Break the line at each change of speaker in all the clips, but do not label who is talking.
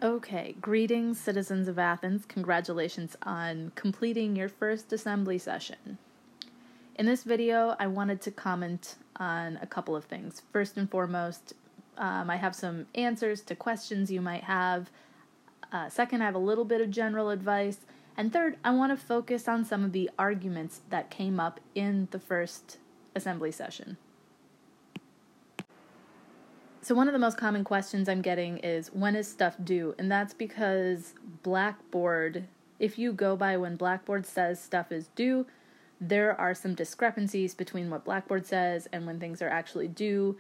Okay, greetings, citizens of Athens. Congratulations on completing your first assembly session. In this video, I wanted to comment on a couple of things. First and foremost, I have some answers to questions you might have. Second, I have a little bit of general advice. And third, I want to focus on some of the arguments that came up in the first assembly session. So one of the most common questions I'm getting is, when is stuff due? And that's because Blackboard, if you go by when Blackboard says stuff is due, there are some discrepancies between what Blackboard says and when things are actually due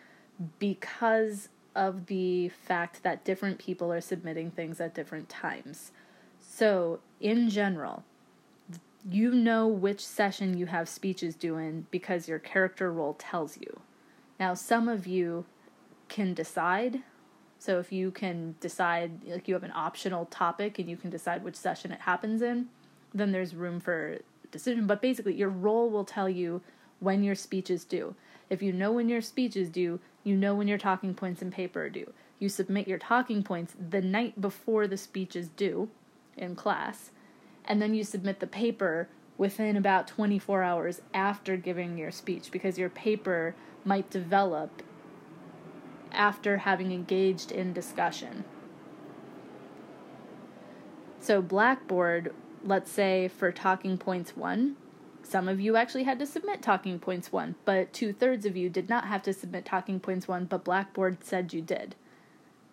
because of the fact that different people are submitting things at different times. So, in general, you know which session you have speeches due in because your character role tells you. Now, some of you can decide. So if you can decide, like you have an optional topic and you can decide which session it happens in, then there's room for decision. But basically, your role will tell you when your speech is due. If you know when your speech is due, you know when your talking points and paper are due. You submit your talking points the night before the speech is due in class, and then you submit the paper within about 24 hours after giving your speech, because your paper might develop after having engaged in discussion. So Blackboard, let's say for talking points 1, some of you actually had to submit talking points 1, but 2/3 of you did not have to submit talking points 1, but Blackboard said you did.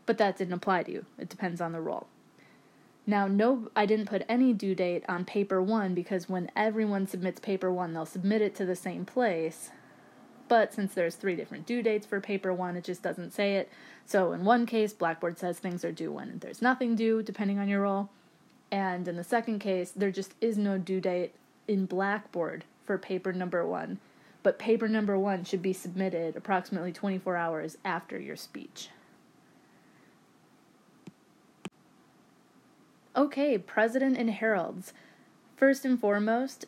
But that didn't apply to you. It depends on the role. Now, no, I didn't put any due date on paper 1 because when everyone submits paper 1, they'll submit it to the same place. But since there's 3 different due dates for paper 1, it just doesn't say it. So in one case, Blackboard says things are due when there's nothing due, depending on your role. And in the second case, there just is no due date in Blackboard for paper number 1. But paper number 1 should be submitted approximately 24 hours after your speech. Okay, President and Heralds. First and foremost,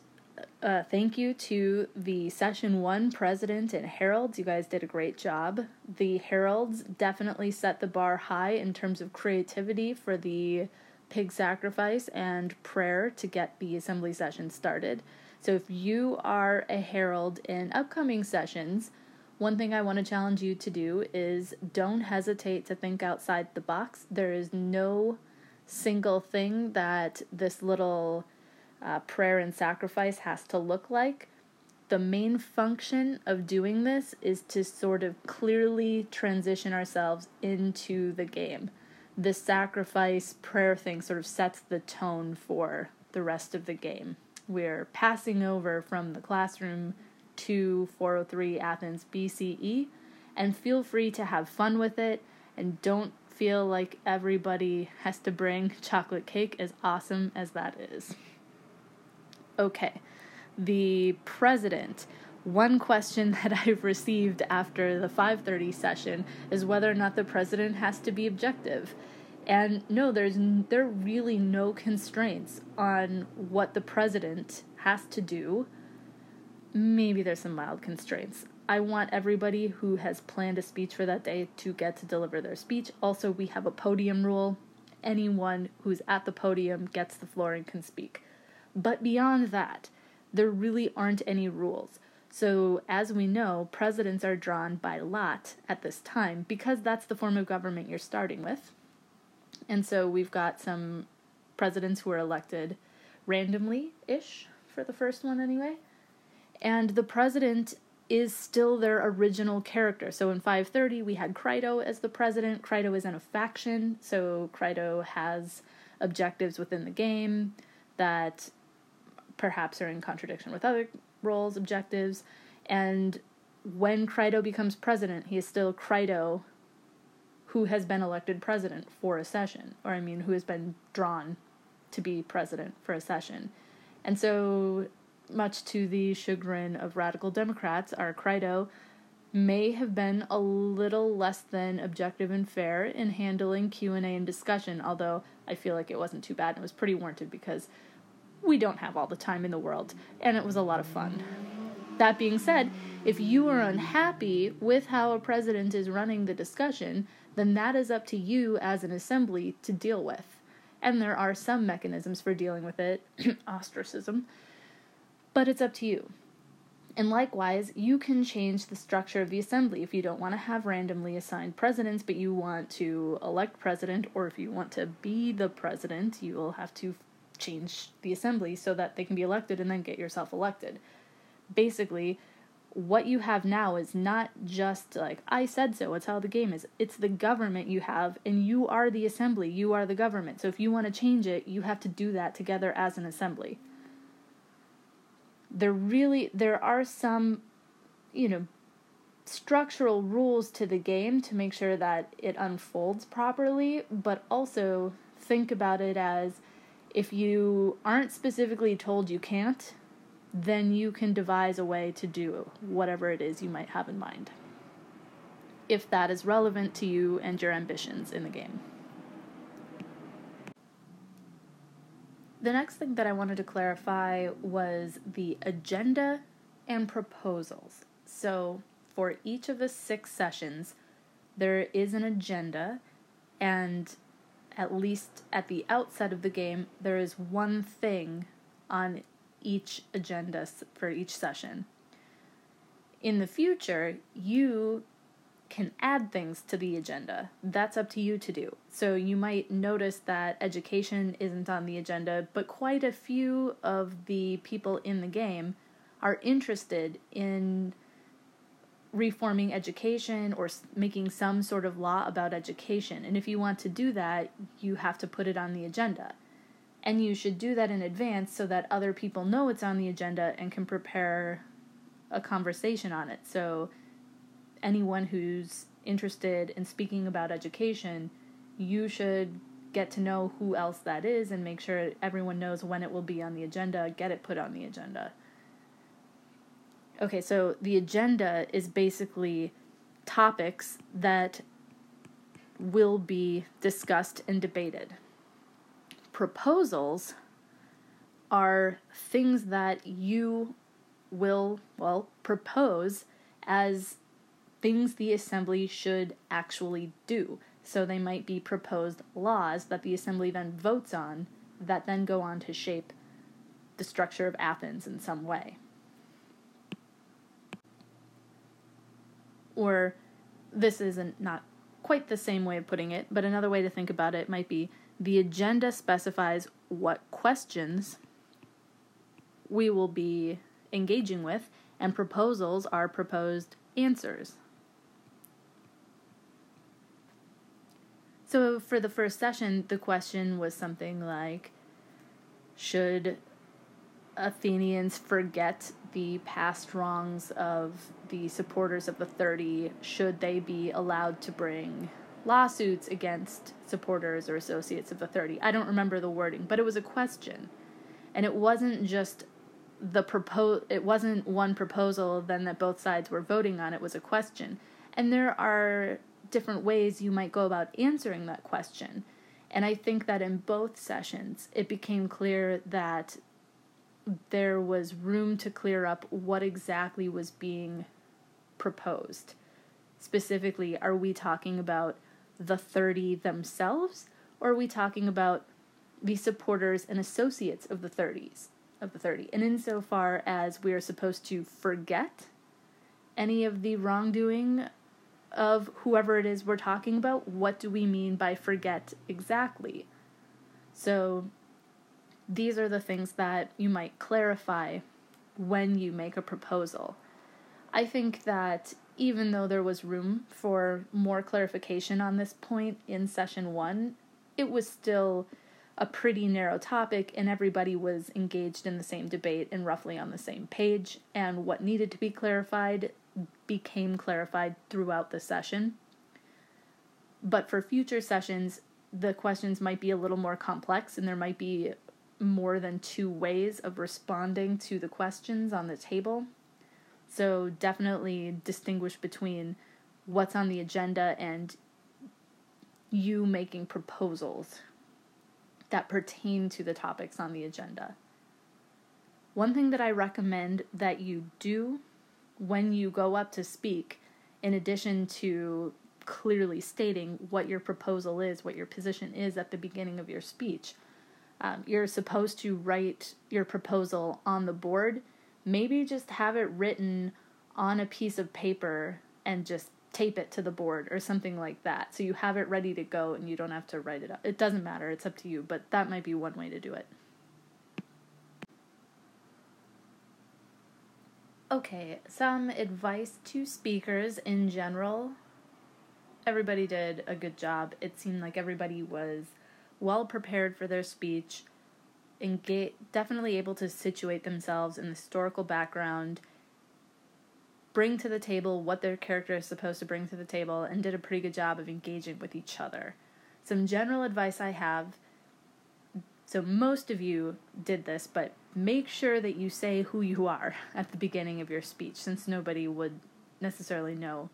thank you to the Session 1 President and Heralds. You guys did a great job. The Heralds definitely set the bar high in terms of creativity for the pig sacrifice and prayer to get the assembly session started. So if you are a Herald in upcoming sessions, one thing I want to challenge you to do is don't hesitate to think outside the box. There is no single thing that this little prayer and sacrifice has to look like. The main function of doing this is to sort of clearly transition ourselves into the game. The sacrifice prayer thing sort of sets the tone for the rest of the game. We're passing over from the classroom to 403 Athens BCE, and feel free to have fun with it, and don't feel like everybody has to bring chocolate cake, as awesome as that is. Okay, the president. One question that I've received after the 5:30 session is whether or not the president has to be objective. And no, there are really no constraints on what the president has to do. Maybe there's some mild constraints. I want everybody who has planned a speech for that day to get to deliver their speech. Also, we have a podium rule. Anyone who's at the podium gets the floor and can speak. But beyond that, there really aren't any rules. So, as we know, presidents are drawn by lot at this time because that's the form of government you're starting with. And so we've got some presidents who are elected randomly-ish, for the first one anyway. And the president is still their original character. So in 5:30, we had Crito as the president. Crito is in a faction, so Crito has objectives within the game that perhaps are in contradiction with other roles' objectives. And when Crito becomes president, he is still Crito who has been elected president for a session, who has been drawn to be president for a session. And so, much to the chagrin of radical Democrats, our Crito may have been a little less than objective and fair in handling Q&A and discussion, although I feel like it wasn't too bad and it was pretty warranted because we don't have all the time in the world, and it was a lot of fun. That being said, if you are unhappy with how a president is running the discussion, then that is up to you as an assembly to deal with. And there are some mechanisms for dealing with it, ostracism, but it's up to you. And likewise, you can change the structure of the assembly if you don't want to have randomly assigned presidents, but you want to elect president, or if you want to be the president, you will have to change the assembly so that they can be elected and then get yourself elected. Basically, what you have now is not just like, I said so, it's how the game is. It's the government you have, and you are the assembly, you are the government. So if you want to change it, you have to do that together as an assembly. There are some, structural rules to the game to make sure that it unfolds properly, but also think about it as, if you aren't specifically told you can't, then you can devise a way to do whatever it is you might have in mind, if that is relevant to you and your ambitions in the game. The next thing that I wanted to clarify was the agenda and proposals. So for each of the 6 sessions, there is an agenda, and at least at the outset of the game, there is one thing on each agenda for each session. In the future, you can add things to the agenda. That's up to you to do. So you might notice that education isn't on the agenda, but quite a few of the people in the game are interested in reforming education or making some sort of law about education. And if you want to do that, you have to put it on the agenda. And you should do that in advance so that other people know it's on the agenda and can prepare a conversation on it. So anyone who's interested in speaking about education, you should get to know who else that is and make sure everyone knows when it will be on the agenda, get it put on the agenda. Okay, so the agenda is basically topics that will be discussed and debated. Proposals are things that you will, propose as things the assembly should actually do. So they might be proposed laws that the assembly then votes on, that then go on to shape the structure of Athens in some way. Or this isn't not quite the same way of putting it, but another way to think about it might be the agenda specifies what questions we will be engaging with, and proposals are proposed answers. So for the first session, the question was something like, should Athenians forget the past wrongs of the supporters of the 30? Should they be allowed to bring lawsuits against supporters or associates of the 30? I don't remember the wording, but it was a question. And it wasn't just it wasn't one proposal then that both sides were voting on. It was a question. And there are different ways you might go about answering that question. And I think that in both sessions, it became clear that there was room to clear up what exactly was being proposed. Specifically, are we talking about the 30 themselves, or are we talking about the supporters and associates of the 30? And insofar as we are supposed to forget any of the wrongdoing of whoever it is we're talking about, what do we mean by forget exactly? So these are the things that you might clarify when you make a proposal. I think that even though there was room for more clarification on this point in session 1, it was still a pretty narrow topic, and everybody was engaged in the same debate and roughly on the same page, and what needed to be clarified became clarified throughout the session. But for future sessions, the questions might be a little more complex, and there might be more than 2 ways of responding to the questions on the table. So definitely distinguish between what's on the agenda and you making proposals that pertain to the topics on the agenda. One thing that I recommend that you do when you go up to speak, in addition to clearly stating what your proposal is, what your position is at the beginning of your speech. You're supposed to write your proposal on the board. Maybe just have it written on a piece of paper and just tape it to the board or something like that. So you have it ready to go and you don't have to write it up. It doesn't matter. It's up to you, but that might be one way to do it. Okay, some advice to speakers in general. Everybody did a good job. It seemed like everybody was well prepared for their speech, definitely able to situate themselves in the historical background, bring to the table what their character is supposed to bring to the table, and did a pretty good job of engaging with each other. Some general advice I have, so most of you did this, but make sure that you say who you are at the beginning of your speech, since nobody would necessarily know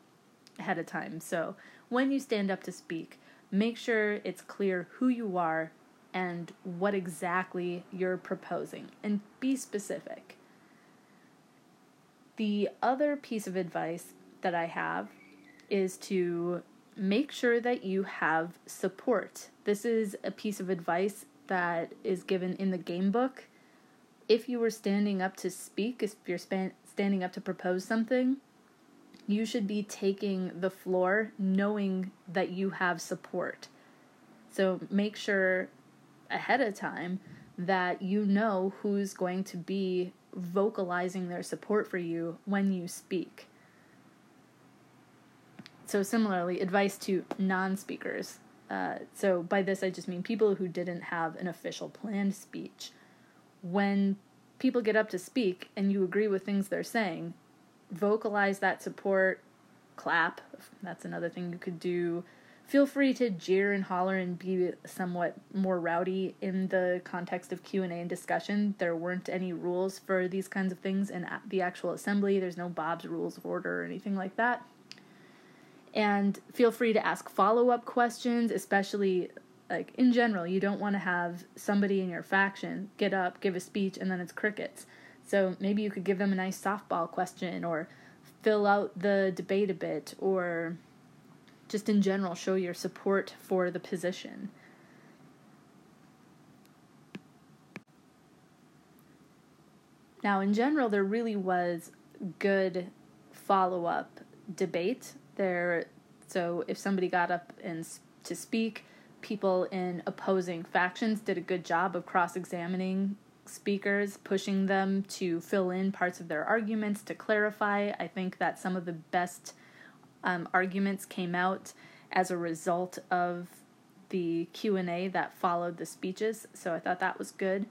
ahead of time. So when you stand up to speak, make sure it's clear who you are and what exactly you're proposing, and be specific. The other piece of advice that I have is to make sure that you have support. This is a piece of advice that is given in the game book. If you were standing up to speak, if you're standing up to propose something, you should be taking the floor knowing that you have support. So make sure ahead of time that you know who's going to be vocalizing their support for you when you speak. So similarly, advice to non-speakers. So by this I just mean people who didn't have an official planned speech. When people get up to speak and you agree with things they're saying, vocalize that support, clap. That's another thing you could do. Feel free to jeer and holler and be somewhat more rowdy in the context of Q&A and discussion. There weren't any rules for these kinds of things in the actual assembly. There's no Bob's Rules of Order or anything like that. And feel free to ask follow-up questions, especially, like, in general. You don't want to have somebody in your faction get up, give a speech, and then it's crickets. So maybe you could give them a nice softball question, or fill out the debate a bit, or just in general show your support for the position. Now, in general, there really was good follow-up debate there. So if somebody got up and to speak, people in opposing factions did a good job of cross-examining speakers, pushing them to fill in parts of their arguments, to clarify. I think that some of the best arguments came out as a result of the Q&A that followed the speeches, so I thought that was good.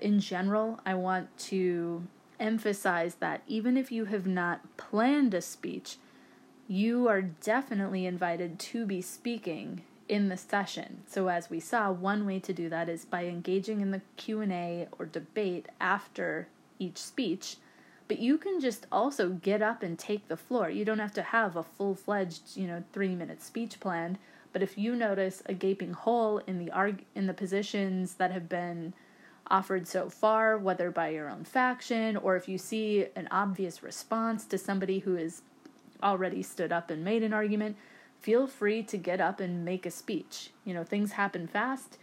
In general, I want to emphasize that even if you have not planned a speech, you are definitely invited to be speaking in the session. So as we saw, one way to do that is by engaging in the Q&A or debate after each speech, but you can just also get up and take the floor. You don't have to have a full-fledged, 3-minute speech planned, but if you notice a gaping hole in the positions that have been offered so far, whether by your own faction, or if you see an obvious response to somebody who has already stood up and made an argument, feel free to get up and make a speech. Things happen fast.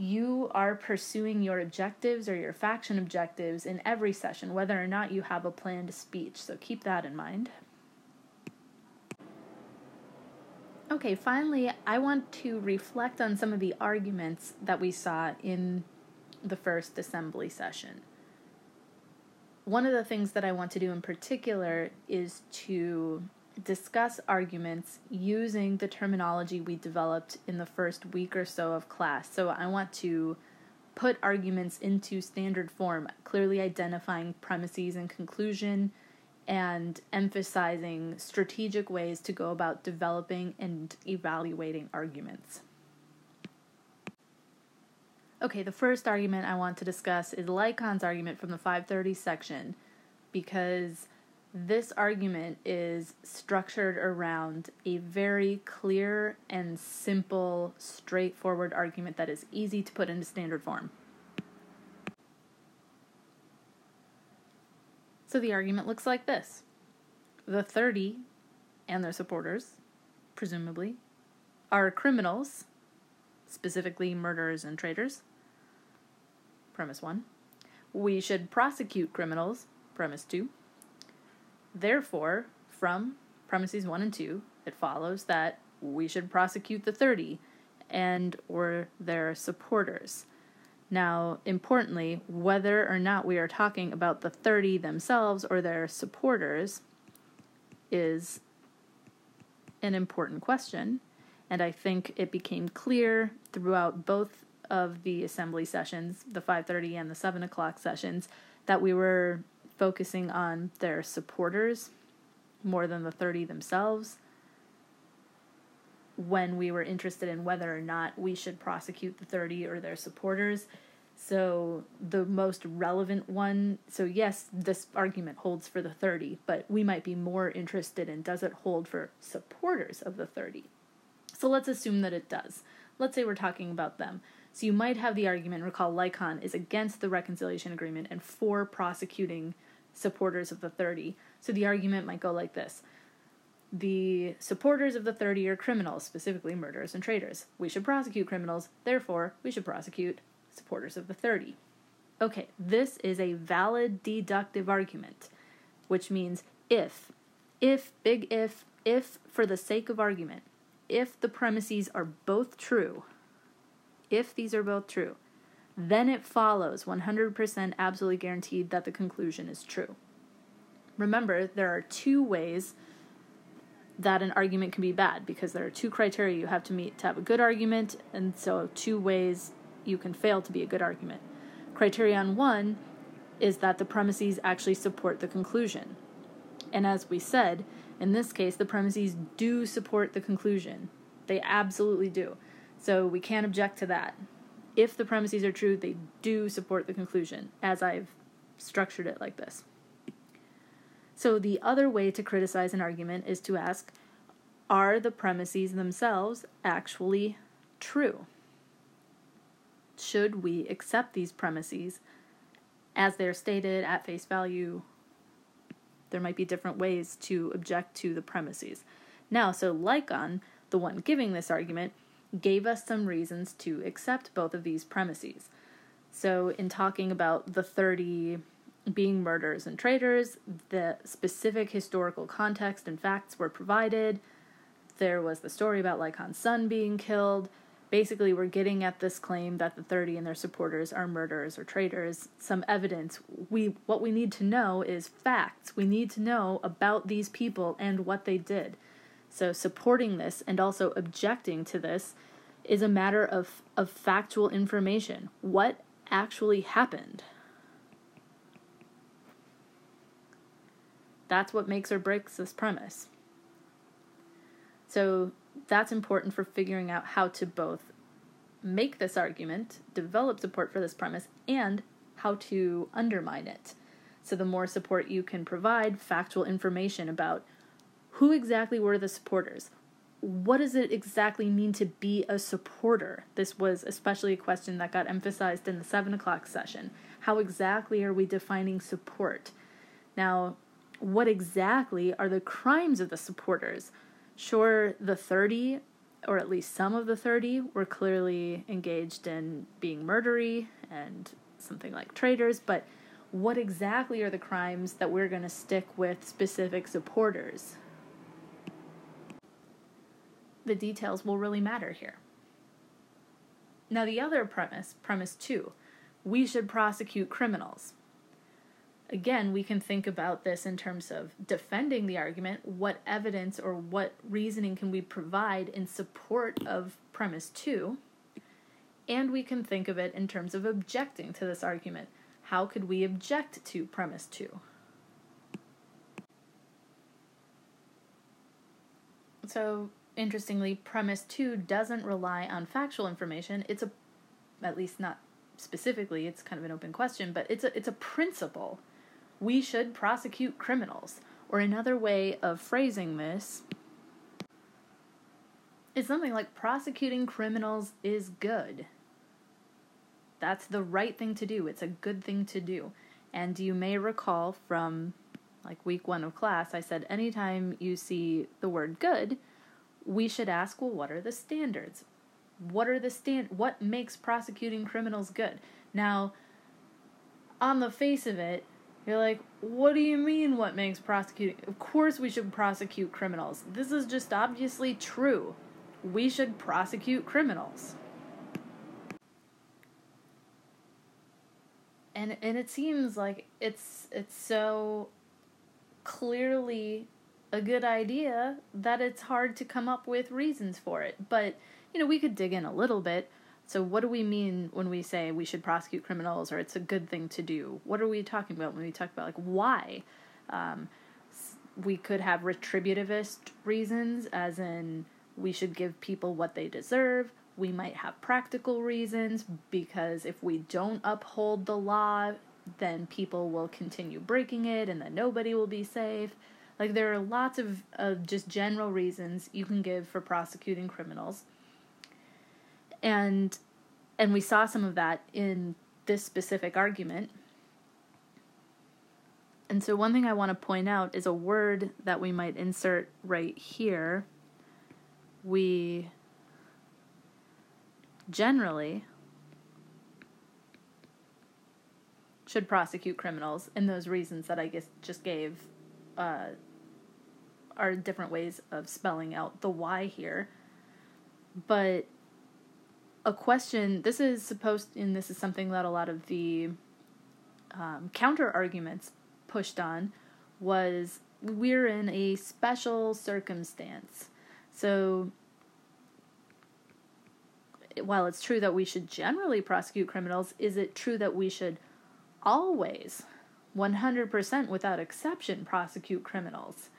You are pursuing your objectives or your faction objectives in every session, whether or not you have a planned speech, so keep that in mind. Okay, finally, I want to reflect on some of the arguments that we saw in the first assembly session. One of the things that I want to do in particular is to discuss arguments using the terminology we developed in the first week or so of class. So I want to put arguments into standard form, clearly identifying premises and conclusion, and emphasizing strategic ways to go about developing and evaluating arguments. Okay, the first argument I want to discuss is Lycon's argument from the 530 section, because this argument is structured around a very clear and simple, straightforward argument that is easy to put into standard form. So the argument looks like this. The 30 and their supporters presumably, are criminals, specifically murderers and traitors. Premise 1. We should prosecute criminals. Premise 2. Therefore, from premises 1 and 2, it follows that we should prosecute the 30 and or their supporters. Now, importantly, whether or not we are talking about the 30 themselves or their supporters is an important question, and I think it became clear throughout both of the assembly sessions, the 5:30 and the 7 o'clock sessions, that we were focusing on their supporters more than the 30 themselves, when we were interested in whether or not we should prosecute the 30 or their supporters. So the most relevant one, so yes, this argument holds for the 30, but we might be more interested in, does it hold for supporters of the 30? So let's assume that it does. Let's say we're talking about them. So you might have the argument, recall Lycon is against the reconciliation agreement and for prosecuting supporters of the 30. So the argument might go like this. The supporters of the 30 are criminals, specifically murderers and traitors. We should prosecute criminals, therefore we should prosecute supporters of the 30. Okay, this is a valid deductive argument, which means if for the sake of argument, if the premises are both true, if these are both true, then it follows 100% absolutely guaranteed that the conclusion is true. Remember, there are two ways that an argument can be bad, because there are two criteria you have to meet to have a good argument, and so two ways you can fail to be a good argument. Criterion 1 is that the premises actually support the conclusion. And as we said, in this case, the premises do support the conclusion. They absolutely do. So we can't object to that. If the premises are true, they do support the conclusion, as I've structured it like this. So the other way to criticize an argument is to ask, are the premises themselves actually true? Should we accept these premises as they're stated at face value? There might be different ways to object to the premises. Now, so Lycon, the one giving this argument, gave us some reasons to accept both of these premises. So in talking about the 30 being murderers and traitors, the specific historical context and facts were provided. There was the story about Lycon's son being killed. Basically, we're getting at this claim that the 30 and their supporters are murderers or traitors. Some evidence. What we need to know is facts. We need to know about these people and what they did. So supporting this and also objecting to this is a matter of factual information. What actually happened? That's what makes or breaks this premise. So that's important for figuring out how to both make this argument, develop support for this premise, and how to undermine it. So the more support you can provide, factual information about who exactly were the supporters. What does it exactly mean to be a supporter? This was especially a question that got emphasized in the 7 o'clock session. How exactly are we defining support? Now, what exactly are the crimes of the supporters? Sure, the 30, or at least some of the 30, were clearly engaged in being murdery and something like traitors, but what exactly are the crimes that we're going to stick with specific supporters? The details will really matter here. Now the other premise 2, we should prosecute criminals. Again, we can think about this in terms of defending the argument. What evidence or what reasoning can we provide in support of premise 2? And we can think of it in terms of objecting to this argument. How could we object to premise 2? So, interestingly, premise 2 doesn't rely on factual information. It's at least not specifically, it's kind of an open question, but it's a principle. We should prosecute criminals. Or another way of phrasing this is something like prosecuting criminals is good. That's the right thing to do. It's a good thing to do. And you may recall from like week 1 of class, I said anytime you see the word good, we should ask, well, what are the standards? What makes prosecuting criminals good? Now, on the face of it, you're like, what do you mean what makes prosecuting? Of course we should prosecute criminals. This is just obviously true. We should prosecute criminals. And it seems like it's so clearly a good idea that it's hard to come up with reasons for it. But, we could dig in a little bit. So what do we mean when we say we should prosecute criminals or it's a good thing to do? What are we talking about when we talk about, why? We could have retributivist reasons, as in we should give people what they deserve. We might have practical reasons, because if we don't uphold the law, then people will continue breaking it and then nobody will be safe. There are lots of just general reasons you can give for prosecuting criminals. And we saw some of that in this specific argument. And so one thing I want to point out is a word that we might insert right here. We generally should prosecute criminals, and those reasons that I just gave are different ways of spelling out the why here. But a question, this is something that a lot of the counter arguments pushed on, was we're in a special circumstance. So while it's true that we should generally prosecute criminals, is it true that we should always, 100% without exception, prosecute criminals?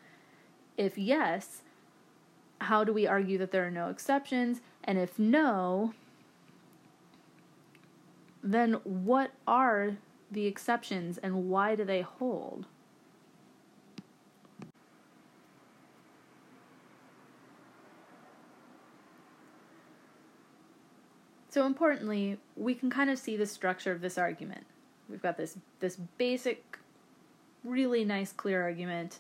If yes, how do we argue that there are no exceptions? And if no, then what are the exceptions and why do they hold? So importantly, we can kind of see the structure of this argument. We've got this basic, really nice, clear argument.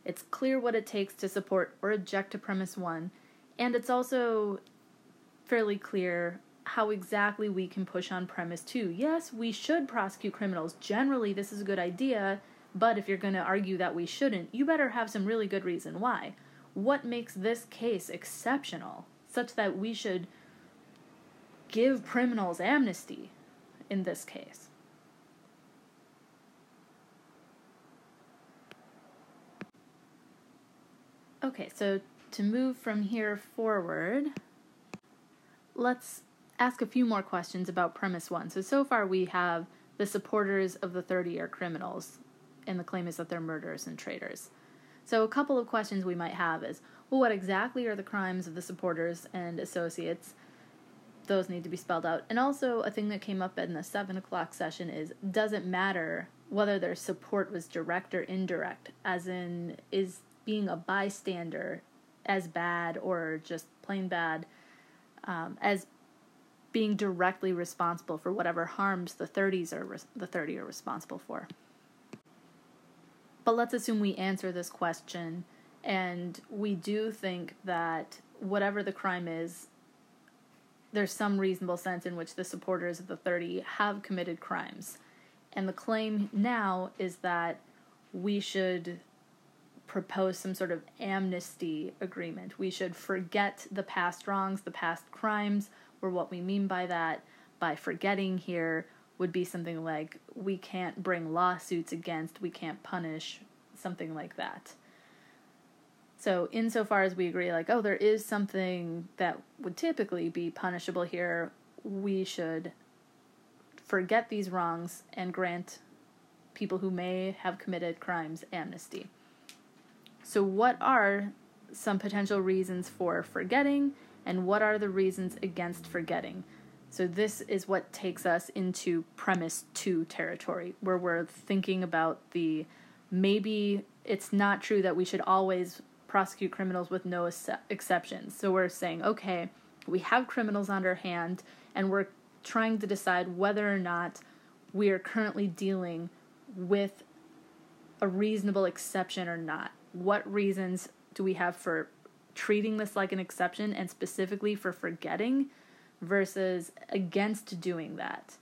It's clear what it takes to support or object to premise 1, and it's also fairly clear how exactly we can push on premise 2. Yes, we should prosecute criminals. Generally, this is a good idea, but if you're going to argue that we shouldn't, you better have some really good reason why. What makes this case exceptional, such that we should give criminals amnesty in this case? Okay, so to move from here forward, let's ask a few more questions about premise 1. So far we have the supporters of the 30 are criminals, and the claim is that they're murderers and traitors. So a couple of questions we might have is, well, what exactly are the crimes of the supporters and associates? Those need to be spelled out. And also, a thing that came up in the 7 o'clock session is, does it matter whether their support was direct or indirect? As in, is being a bystander as bad or just plain bad as being directly responsible for whatever harms the 30 are responsible for? But let's assume we answer this question, and we do think that whatever the crime is, there's some reasonable sense in which the supporters of the 30 have committed crimes. And the claim now is that we should propose some sort of amnesty agreement. We should forget the past wrongs, the past crimes, or what we mean by that, by forgetting here, would be something like, we can't bring lawsuits against, we can't punish, something like that. So insofar as we agree, there is something that would typically be punishable here, we should forget these wrongs and grant people who may have committed crimes amnesty. So what are some potential reasons for forgetting, and what are the reasons against forgetting? So this is what takes us into premise 2 territory, where we're thinking about maybe it's not true that we should always prosecute criminals with no exceptions. So we're saying, okay, we have criminals on our hand, and we're trying to decide whether or not we are currently dealing with a reasonable exception or not. What reasons do we have for treating this like an exception and specifically for forgetting versus against doing that.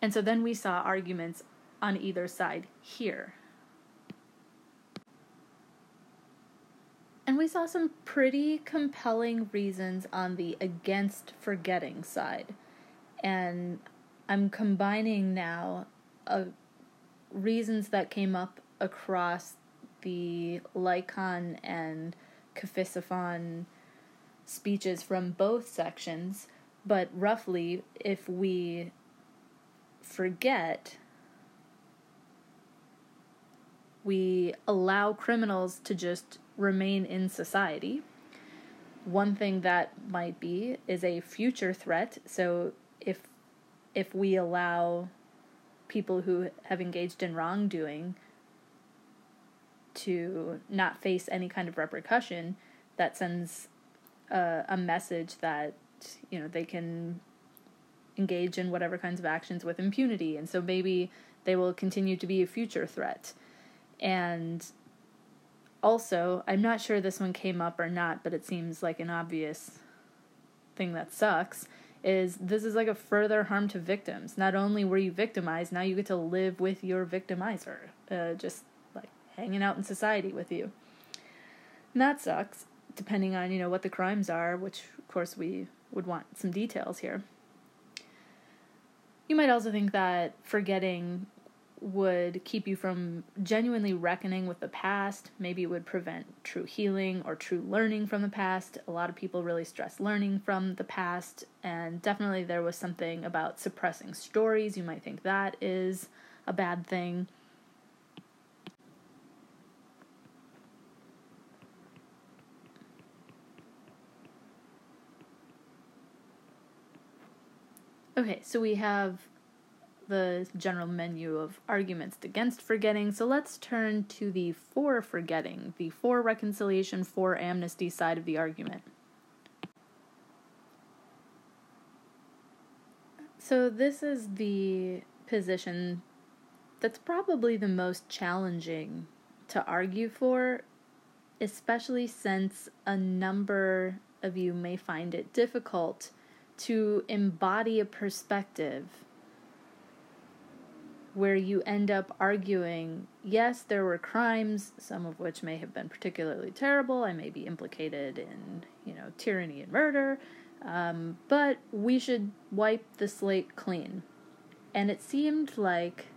And so then we saw arguments on either side here. And we saw some pretty compelling reasons on the against forgetting side. And I'm combining now reasons that came up across the Lycon and Cephisophon speeches from both sections, but roughly, if we forget, we allow criminals to just remain in society. One thing that might be is a future threat. So if we allow people who have engaged in wrongdoing to not face any kind of repercussion, that sends a message that, you know, they can engage in whatever kinds of actions with impunity, and so maybe they will continue to be a future threat. And also, I'm not sure this one came up or not, but it seems like an obvious thing that sucks, is this is like a further harm to victims. Not only were you victimized, now you get to live with your victimizer, just like hanging out in society with you. And that sucks, depending on, you know, what the crimes are, which of course we would want some details here. You might also think that forgetting would keep you from genuinely reckoning with the past. Maybe it would prevent true healing or true learning from the past. A lot of people really stress learning from the past, and definitely there was something about suppressing stories. You might think that is a bad thing. Okay, so we have the general menu of arguments against forgetting, so let's turn to the for forgetting, the for reconciliation, for amnesty side of the argument. So this is the position that's probably the most challenging to argue for, especially since a number of you may find it difficult to embody a perspective where you end up arguing, yes, there were crimes, some of which may have been particularly terrible. I may be implicated in, tyranny and murder, but we should wipe the slate clean. And it seemed like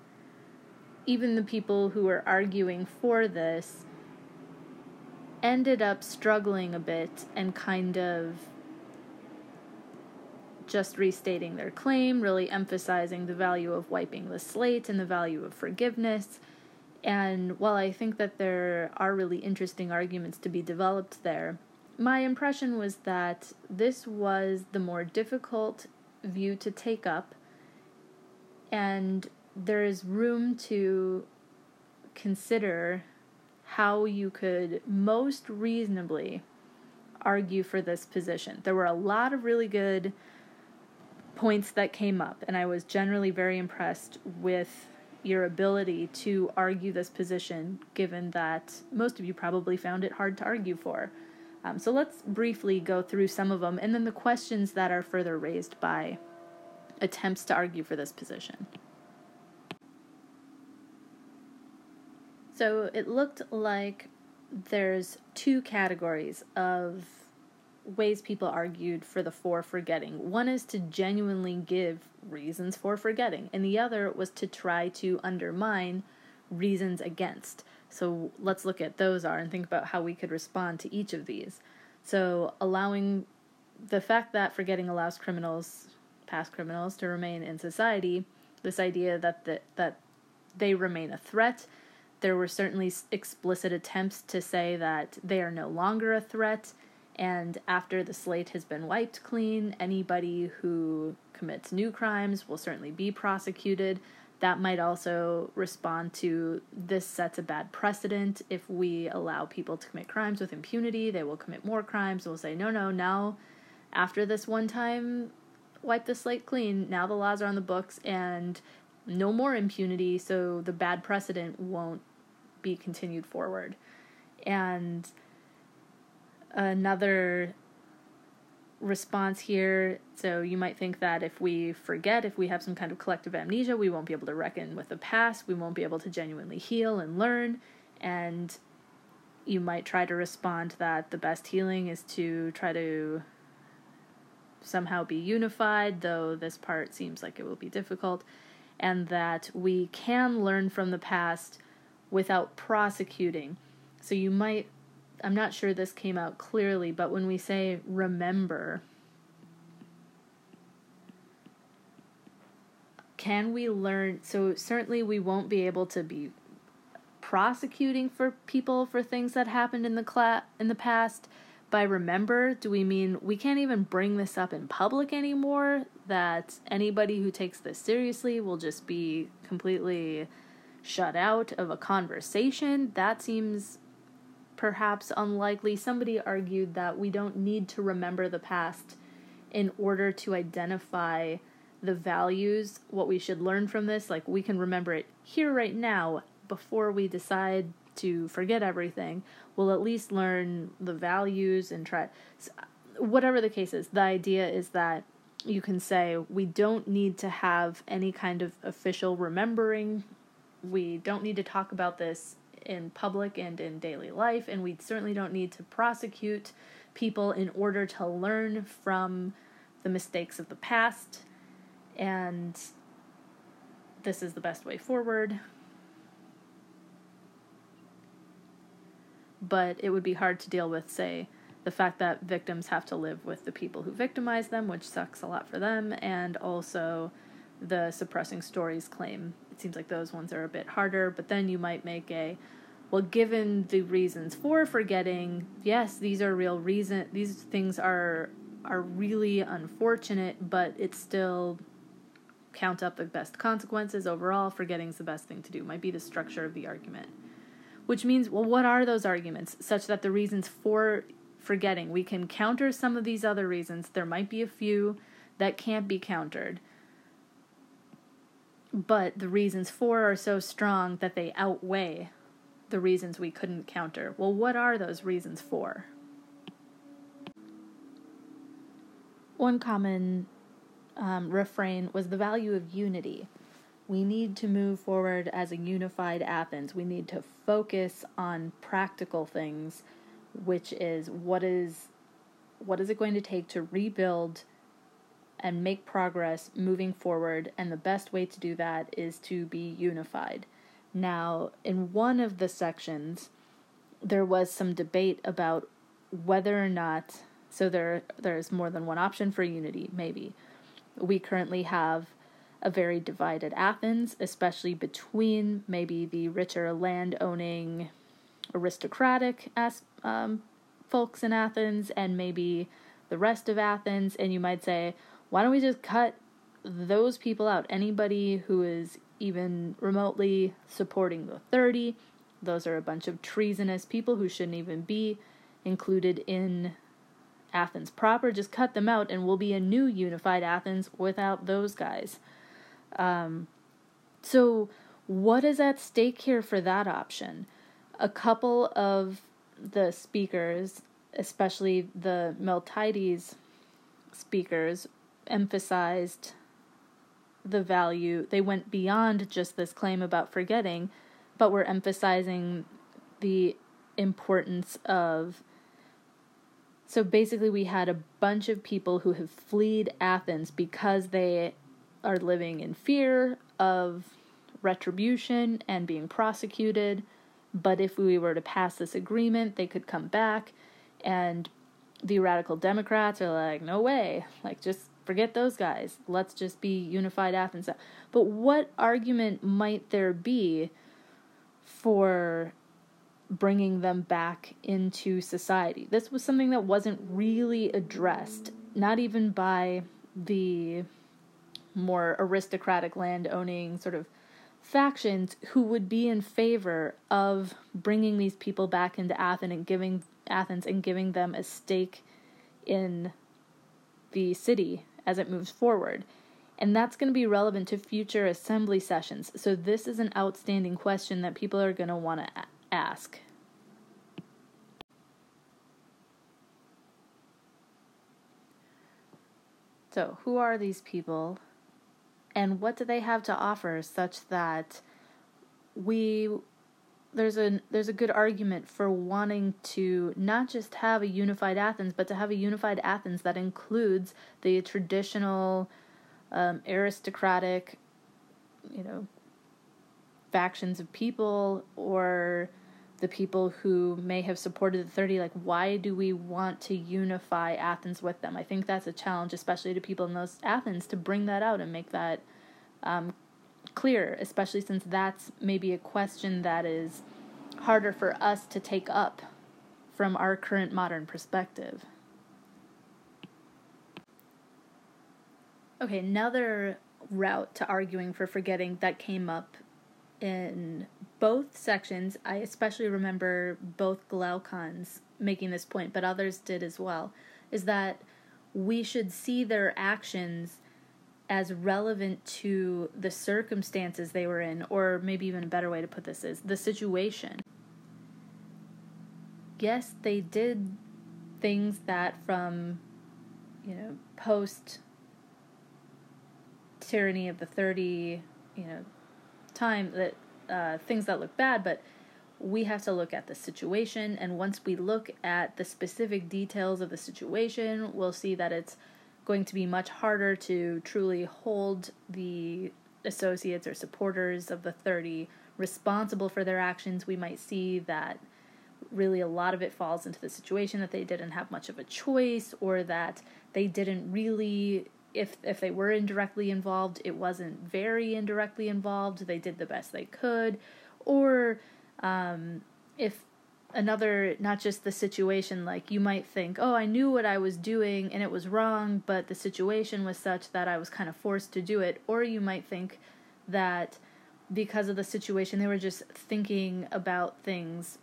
even the people who were arguing for this ended up struggling a bit and kind of just restating their claim, really emphasizing the value of wiping the slate and the value of forgiveness. And while I think that there are really interesting arguments to be developed there, my impression was that this was the more difficult view to take up, and there is room to consider how you could most reasonably argue for this position. There were a lot of really good points that came up, and I was generally very impressed with your ability to argue this position, given that most of you probably found it hard to argue for. So let's briefly go through some of them, and then the questions that are further raised by attempts to argue for this position. So it looked like there's two categories of ways people argued for the for forgetting. One is to genuinely give reasons for forgetting, and the other was to try to undermine reasons against. So let's look at those and think about how we could respond to each of these. So allowing the fact that forgetting allows criminals, past criminals, to remain in society, this idea that they remain a threat. There were certainly explicit attempts to say that they are no longer a threat, and after the slate has been wiped clean, anybody who commits new crimes will certainly be prosecuted. That might also respond to this sets a bad precedent. If we allow people to commit crimes with impunity, they will commit more crimes. We'll say, no, now after this one time, wipe the slate clean, now the laws are on the books and no more impunity, so the bad precedent won't be continued forward. And another response here, so you might think that if we forget, if we have some kind of collective amnesia, we won't be able to reckon with the past, we won't be able to genuinely heal and learn, and you might try to respond that the best healing is to try to somehow be unified, though this part seems like it will be difficult, and that we can learn from the past without prosecuting. So you might, I'm not sure this came out clearly, but when we say remember, can we learn? So certainly we won't be able to be prosecuting for people for things that happened in the past. By remember, do we mean we can't even bring this up in public anymore? That anybody who takes this seriously will just be completely shut out of a conversation? That seems perhaps unlikely. Somebody argued that we don't need to remember the past in order to identify the values, what we should learn from this. Like, we can remember it here right now before we decide to forget everything. We'll at least learn the values and try, whatever the case is. The idea is that you can say we don't need to have any kind of official remembering. We don't need to talk about this in public and in daily life, and we certainly don't need to prosecute people in order to learn from the mistakes of the past, and this is the best way forward. But it would be hard to deal with, say, the fact that victims have to live with the people who victimize them, which sucks a lot for them, and also the suppressing stories claim. It seems like those ones are a bit harder, but then you might make well, given the reasons for forgetting, yes, these are real reason. These things are really unfortunate, but it's still count up the best consequences overall. Forgetting's the best thing to do. Might be the structure of the argument. Which means, well, what are those arguments such that the reasons for forgetting, we can counter some of these other reasons. There might be a few that can't be countered, but the reasons for are so strong that they outweigh the reasons we couldn't counter. Well, what are those reasons for? One common refrain was the value of unity. We need to move forward as a unified Athens. We need to focus on practical things, which is what is it going to take to rebuild and make progress moving forward, and the best way to do that is to be unified. Now, in one of the sections, there was some debate about whether or not, so there's more than one option for unity, maybe. We currently have a very divided Athens, especially between maybe the richer land-owning aristocratic folks in Athens and maybe the rest of Athens, and you might say, why don't we just cut those people out? Anybody who is even remotely supporting the 30, those are a bunch of treasonous people who shouldn't even be included in Athens proper. Just cut them out and we'll be a new unified Athens without those guys. So what is at stake here for that option? A couple of the speakers, especially the Miltiades speakers, emphasized the value. They went beyond just this claim about forgetting, but were emphasizing the importance of, so basically we had a bunch of people who have fled Athens because they are living in fear of retribution and being prosecuted, but if we were to pass this agreement, they could come back, and the radical Democrats are like, no way, like, just forget those guys, let's just be unified Athens. But what argument might there be for bringing them back into society? This was something that wasn't really addressed, not even by the more aristocratic land-owning sort of factions who would be in favor of bringing these people back into Athens and giving them a stake in the city as it moves forward. And that's going to be relevant to future assembly sessions. So this is an outstanding question that people are going to want to ask. So, who are these people, and what do they have to offer such that there's a good argument for wanting to not just have a unified Athens, but to have a unified Athens that includes the traditional aristocratic, factions of people, or the people who may have supported the 30. Like, why do we want to unify Athens with them? I think that's a challenge, especially to people in those Athens, to bring that out and make that clear, especially since that's maybe a question that is harder for us to take up from our current modern perspective. Okay, another route to arguing for forgetting that came up in both sections. I especially remember both Glaucons making this point, but others did as well, is that we should see their actions as relevant to the circumstances they were in, or maybe even a better way to put this is the situation. Yes, they did things that from, post tyranny of the 30, time, that things that look bad, but we have to look at the situation, and once we look at the specific details of the situation, we'll see that it's going to be much harder to truly hold the associates or supporters of the 30 responsible for their actions. We might see that really a lot of it falls into the situation, that they didn't have much of a choice, or that they didn't really, if they were indirectly involved, it wasn't very indirectly involved, they did the best they could, or if another, not just the situation, like you might think, oh, I knew what I was doing and it was wrong, but the situation was such that I was kind of forced to do it. Or you might think that because of the situation, they were just thinking about things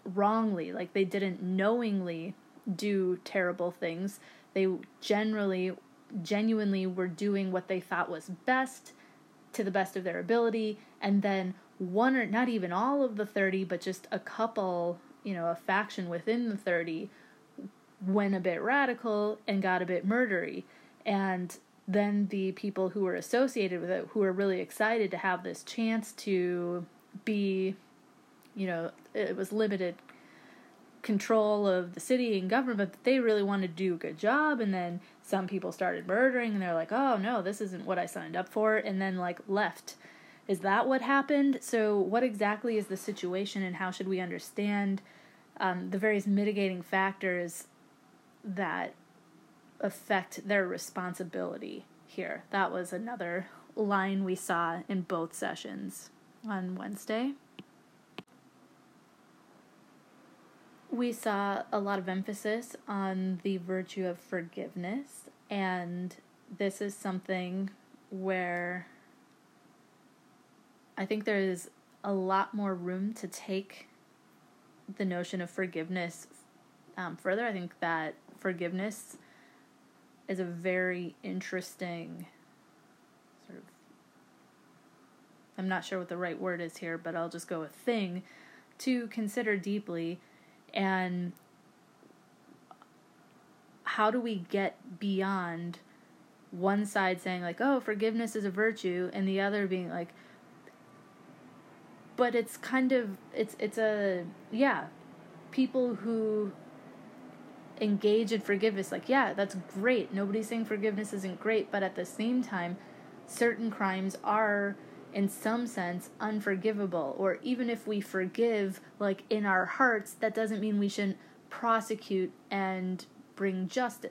wrongly, like they didn't knowingly do terrible things. They genuinely were doing what they thought was best to the best of their ability, and then one, or not even all of the 30, but just a couple, a faction within the 30 went a bit radical and got a bit murdery. And then the people who were associated with it, who were really excited to have this chance to be, it was limited control of the city and government, but they really wanted to do a good job, and then some people started murdering, and they're like, oh no, this isn't what I signed up for, and then left. Is that what happened? So what exactly is the situation, and how should we understand the various mitigating factors that affect their responsibility here? That was another line we saw in both sessions on Wednesday. We saw a lot of emphasis on the virtue of forgiveness, and this is something where I think there is a lot more room to take the notion of forgiveness further. I think that forgiveness is a very interesting sort of, I'm not sure what the right word is here, but I'll just go with thing to consider deeply. And how do we get beyond one side saying oh, forgiveness is a virtue, and the other being but it's kind of, it's a, people who engage in forgiveness, that's great. Nobody's saying forgiveness isn't great, but at the same time, certain crimes are, in some sense, unforgivable. Or even if we forgive, in our hearts, that doesn't mean we shouldn't prosecute and bring justice.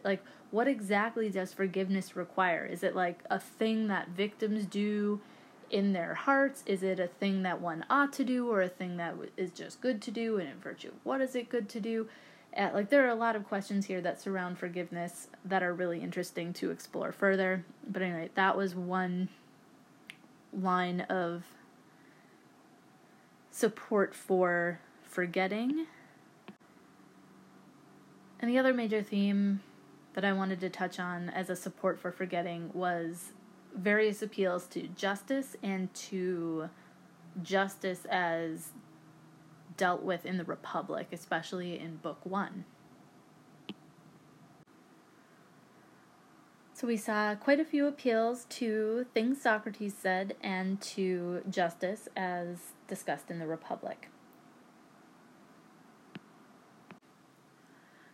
What exactly does forgiveness require? Is it a thing that victims do in their hearts? Is it a thing that one ought to do, or a thing that is just good to do? And in virtue of what is it good to do? There are a lot of questions here that surround forgiveness that are really interesting to explore further. But anyway, that was one line of support for forgetting. And the other major theme that I wanted to touch on as a support for forgetting was various appeals to justice, and to justice as dealt with in the Republic, especially in Book 1. So we saw quite a few appeals to things Socrates said and to justice as discussed in the Republic.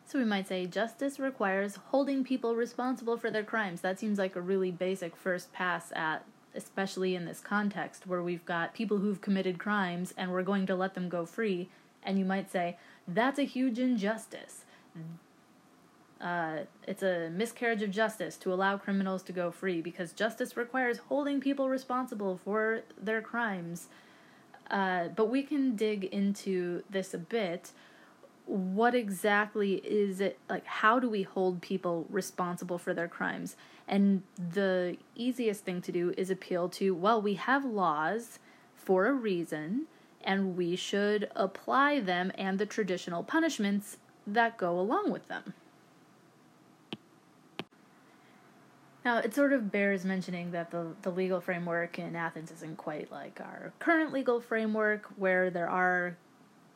So we might say justice requires holding people responsible for their crimes. That seems like a really basic first pass at, especially in this context where we've got people who've committed crimes and we're going to let them go free. And you might say, that's a huge injustice. It's a miscarriage of justice to allow criminals to go free because justice requires holding people responsible for their crimes. But we can dig into this a bit. What exactly is it, like, how do we hold people responsible for their crimes? And the easiest thing to do is appeal to, well, we have laws for a reason, and we should apply them and the traditional punishments that go along with them. Now, it sort of bears mentioning that the legal framework in Athens isn't quite like our current legal framework, where there are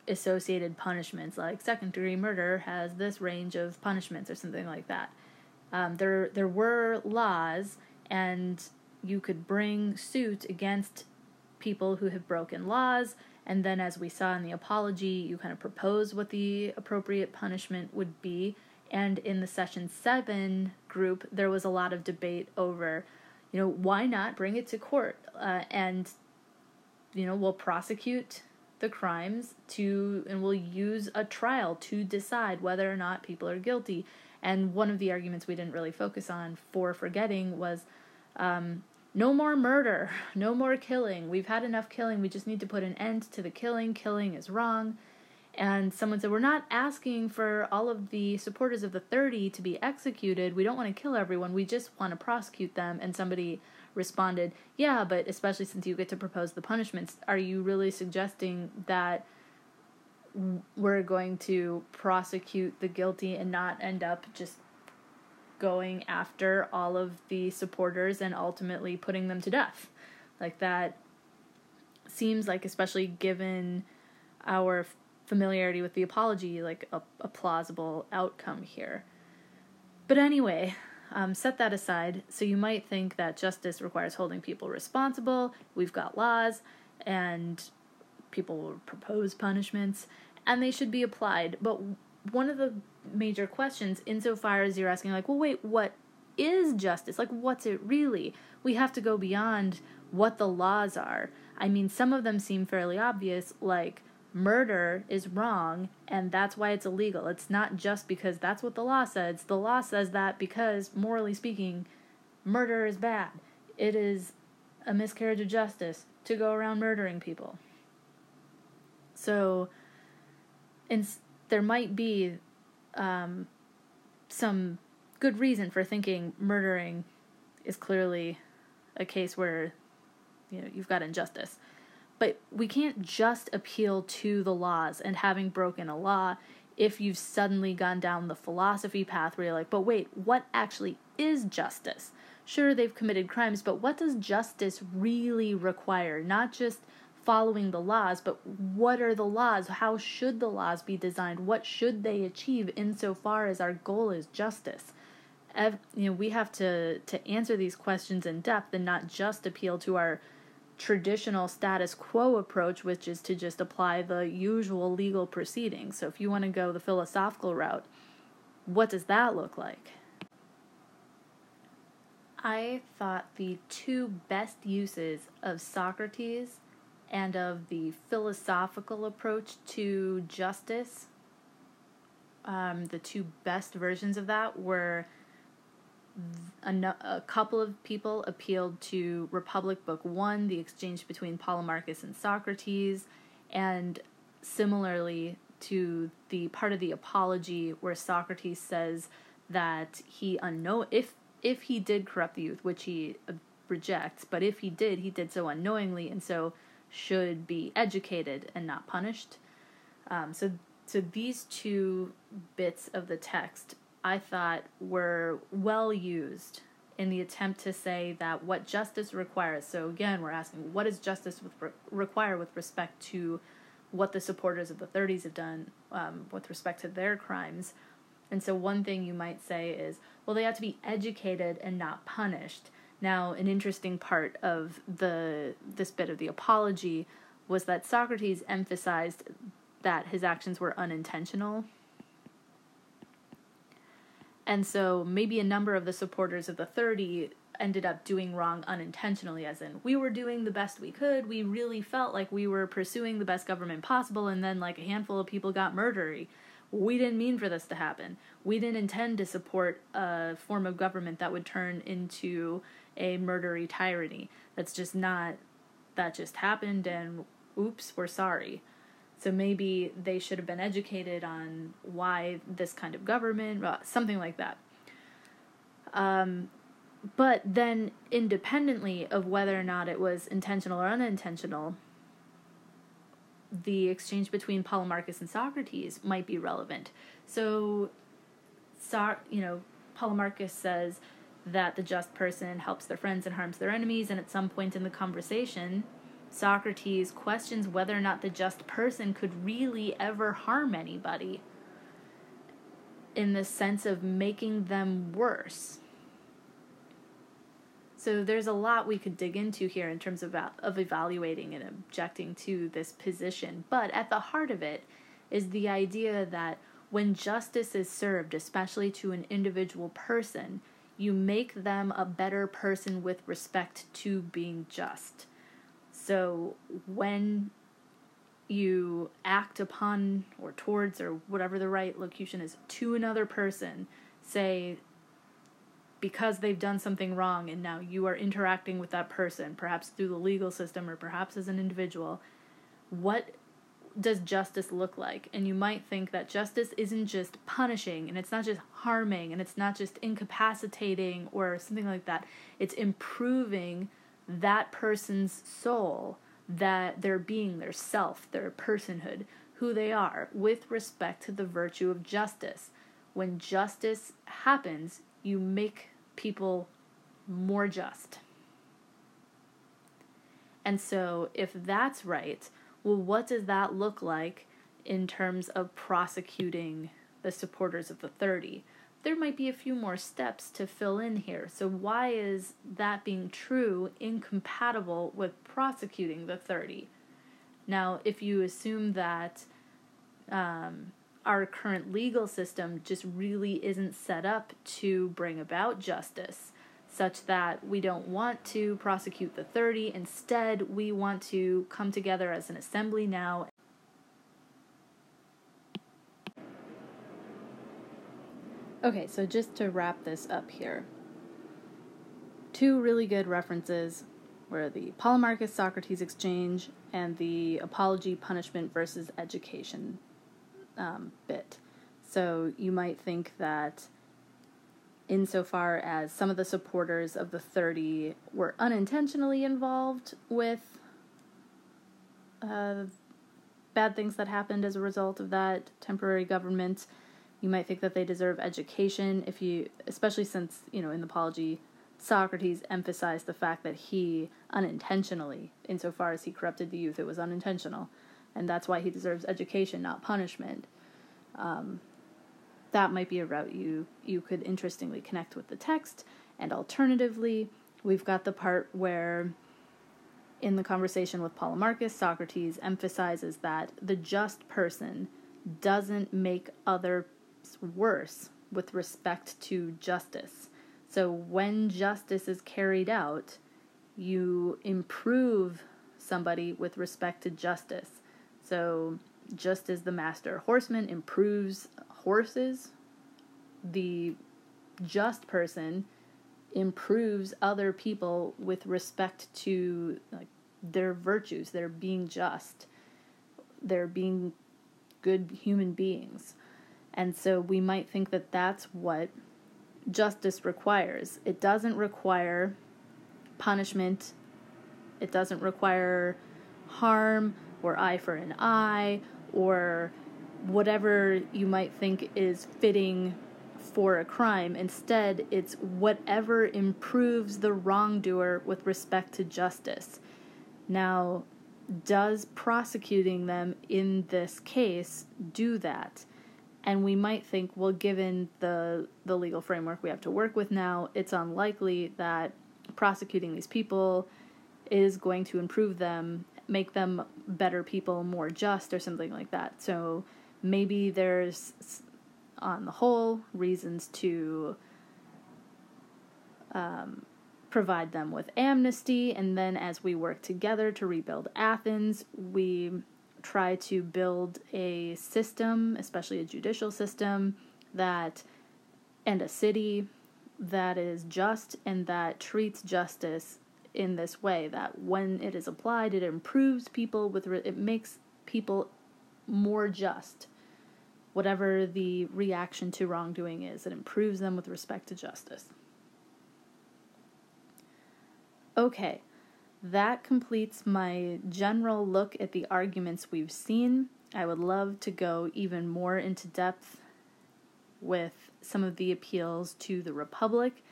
associated punishments, like second-degree murder has this range of punishments or something like that. There were laws, and you could bring suit against people who have broken laws, and then as we saw in the apology, you kind of propose what the appropriate punishment would be. And in the Session 7 group, there was a lot of debate over, why not bring it to court? And we'll prosecute the crimes and we'll use a trial to decide whether or not people are guilty. And one of the arguments we didn't really focus on for forgetting was no more murder, no more killing. We've had enough killing. We just need to put an end to the killing. Killing is wrong. And someone said, we're not asking for all of the supporters of the 30 to be executed. We don't want to kill everyone. We just want to prosecute them. And somebody responded, yeah, but especially since you get to propose the punishments, are you really suggesting that we're going to prosecute the guilty and not end up just going after all of the supporters and ultimately putting them to death? Like, that seems like, especially given our familiarity with the apology, like a plausible outcome here. But anyway, set that aside. So you might think that justice requires holding people responsible. We've got laws, and people will propose punishments, and they should be applied. But one of the major questions, insofar as you're asking, like, well, wait, what is justice? Like, what's it really? We have to go beyond what the laws are. I mean, some of them seem fairly obvious, like murder is wrong, and that's why it's illegal. It's not just because that's what the law says. The law says that because, morally speaking, murder is bad. It is a miscarriage of justice to go around murdering people. So, there might be some good reason for thinking murdering is clearly a case where, you've got injustice. But we can't just appeal to the laws and having broken a law if you've suddenly gone down the philosophy path where you're like, but wait, what actually is justice? Sure, they've committed crimes, but what does justice really require? Not just following the laws, but what are the laws? How should the laws be designed? What should they achieve insofar as our goal is justice? We have to answer these questions in depth and not just appeal to our traditional status quo approach, which is to just apply the usual legal proceedings. So if you want to go the philosophical route, what does that look like? I thought the two best uses of Socrates and of the philosophical approach to justice, the two best versions of that were a couple of people appealed to Republic Book 1, the exchange between Polemarchus and Socrates, and similarly to the part of the apology where Socrates says that if he did corrupt the youth, which he rejects, but if he did so unknowingly, and so should be educated and not punished. So these two bits of the text I thought were well used in the attempt to say that what justice requires. So again, we're asking, what does justice require with respect to what the supporters of the 30s have done with respect to their crimes? And so one thing you might say is, well, they have to be educated and not punished. Now, an interesting part of this bit of the apology was that Socrates emphasized that his actions were unintentional. And so maybe a number of the supporters of the 30 ended up doing wrong unintentionally, as in, we were doing the best we could, we really felt like we were pursuing the best government possible, and then like a handful of people got murdery. We didn't mean for this to happen. We didn't intend to support a form of government that would turn into a murdery tyranny. That just happened, and oops, we're sorry. So maybe they should have been educated on why this kind of government, something like that. But then, independently of whether or not it was intentional or unintentional, the exchange between Polemarchus and Socrates might be relevant. So, Polemarchus says that the just person helps their friends and harms their enemies, and at some point in the conversation, Socrates questions whether or not the just person could really ever harm anybody, in the sense of making them worse. So there's a lot we could dig into here in terms of evaluating and objecting to this position. But at the heart of it is the idea that when justice is served, especially to an individual person, you make them a better person with respect to being just. So when you act upon or towards, or whatever the right locution is, to another person, say, because they've done something wrong and now you are interacting with that person, perhaps through the legal system or perhaps as an individual, what does justice look like? And you might think that justice isn't just punishing, and it's not just harming, and it's not just incapacitating or something like that. It's improving that person's soul, that their being, their self, their personhood, who they are, with respect to the virtue of justice. When justice happens, you make people more just. And so if that's right, well, what does that look like in terms of prosecuting the supporters of the 30? There might be a few more steps to fill in here. So why is that being true incompatible with prosecuting the 30? Now, if you assume that our current legal system just really isn't set up to bring about justice, such that we don't want to prosecute the 30, instead we want to come together as an assembly now. Okay, so just to wrap this up here, two really good references were the Polemarchus-Socrates exchange and the apology, punishment versus education bit. So you might think that insofar as some of the supporters of the 30 were unintentionally involved with bad things that happened as a result of that temporary government, you might think that they deserve education, especially since, in the apology, Socrates emphasized the fact that he unintentionally, insofar as he corrupted the youth, it was unintentional, and that's why he deserves education, not punishment. That might be a route you could interestingly connect with the text. And alternatively, we've got the part where, in the conversation with Polemarchus, Socrates emphasizes that the just person doesn't make others worse with respect to justice. So when justice is carried out, you improve somebody with respect to justice. So just as the master horseman improves horses, the just person improves other people with respect to their virtues, their being just, their being good human beings. And so we might think that that's what justice requires. It doesn't require punishment. It doesn't require harm or eye for an eye or whatever you might think is fitting for a crime. Instead, it's whatever improves the wrongdoer with respect to justice. Now, does prosecuting them in this case do that? And we might think, well, given the legal framework we have to work with now, it's unlikely that prosecuting these people is going to improve them, make them better people, more just, or something like that. So maybe there's, on the whole, reasons to provide them with amnesty, and then as we work together to rebuild Athens, we try to build a system, especially a judicial system, and a city that is just and that treats justice in this way, that when it is applied, it improves people it makes people more just. Whatever the reaction to wrongdoing is, it improves them with respect to justice. Okay, that completes my general look at the arguments we've seen. I would love to go even more into depth with some of the appeals to the Republic.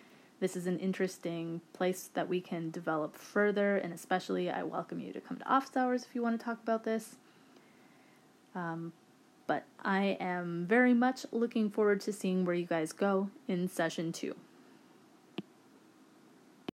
This is an interesting place that we can develop further, and especially I welcome you to come to office hours if you want to talk about this. But I am very much looking forward to seeing where you guys go in session 2.